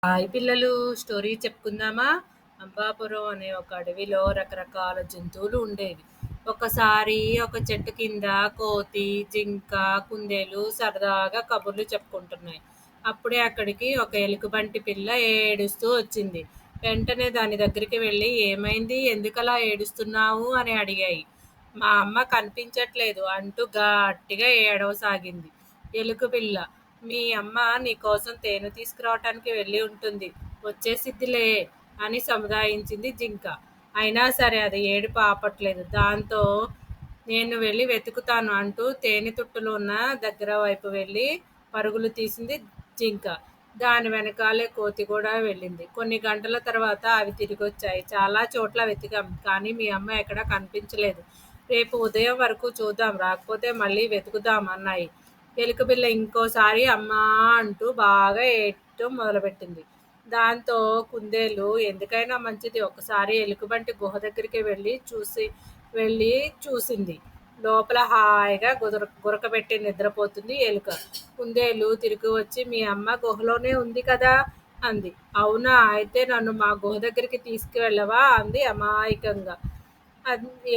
Hi పిల్లలు, story చెప్పుకుందామా? Ambapuram అనే ఒక అడవిలో రకరకాల జంతువులు ఉండేవి. ఒకసారి ఒక చెట్టు కింద కోతి, జింక, కుందేలు సరదాగా కబుర్లు చెప్పుకుంటున్నాయి. అప్పుడే అక్కడికి ఒక ఎలుగుబంటి పిల్ల ఏడుస్తూ వచ్చింది. వెంటనే దాని దగ్గరికి వెళ్ళి, ఏమైంది, ఎందుకలా ఏడుస్తున్నావు అని అడిగాయి. మా అమ్మ కనిపించట్లేదు అంటూ గట్టిగా ఏడవసాగింది. ఎలుక పిల్ల, మీ అమ్మ నీకోసం తేనె తీసుకురావటానికి వెళ్ళి ఉంటుంది, వచ్చేసిద్దిలే అని సముదాయించింది జింక. అయినా సరే అది ఏడుపు ఆపట్లేదు. దాంతో నేను వెళ్ళి వెతుకుతాను అంటూ తేనె తుట్టులు ఉన్న దగ్గర వైపు వెళ్ళి పరుగులు తీసింది జింక. దాని వెనకాలే కోతి కూడా వెళ్ళింది. కొన్ని గంటల తర్వాత అవి తిరిగి వచ్చాయి. చాలా చోట్ల వెతికాం, కానీ మీ అమ్మ ఎక్కడా కనిపించలేదు. రేపు ఉదయం వరకు చూద్దాం, రాకపోతే మళ్ళీ వెతుకుదాం అన్నాయి. ఎలుకపిల్ల ఇంకోసారి అమ్మా అంటూ బాగా ఏడటం మొదలుపెట్టింది. దాంతో కుందేలు, ఎందుకైనా మంచిది, ఒకసారి ఎలుకబంటి గుహ దగ్గరికి వెళ్ళి చూసింది. లోపల హాయిగా గురకబెట్టి నిద్రపోతుంది ఎలుక. కుందేలు తిరిగి వచ్చి, మీ అమ్మ గుహలోనే ఉంది కదా అంది. అవునా, అయితే నన్ను మా గుహ దగ్గరికి తీసుకువెళ్ళవా అంది అమాయకంగా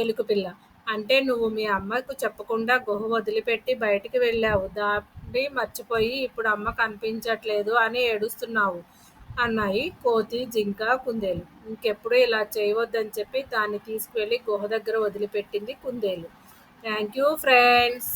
ఎలుక పిల్ల. అంటే నువ్వు మీ అమ్మకు చెప్పకుండా గుహ వదిలిపెట్టి బయటికి వెళ్ళావు, దాన్ని మర్చిపోయి ఇప్పుడు అమ్మ కనిపించట్లేదు అని ఏడుస్తున్నావు అన్నాయి కోతి, జింక, కుందేలు. ఇంకెప్పుడు ఇలా చేయవద్దని చెప్పి దాన్ని తీసుకువెళ్ళి గుహ దగ్గర వదిలిపెట్టింది కుందేలు. Thank you friends.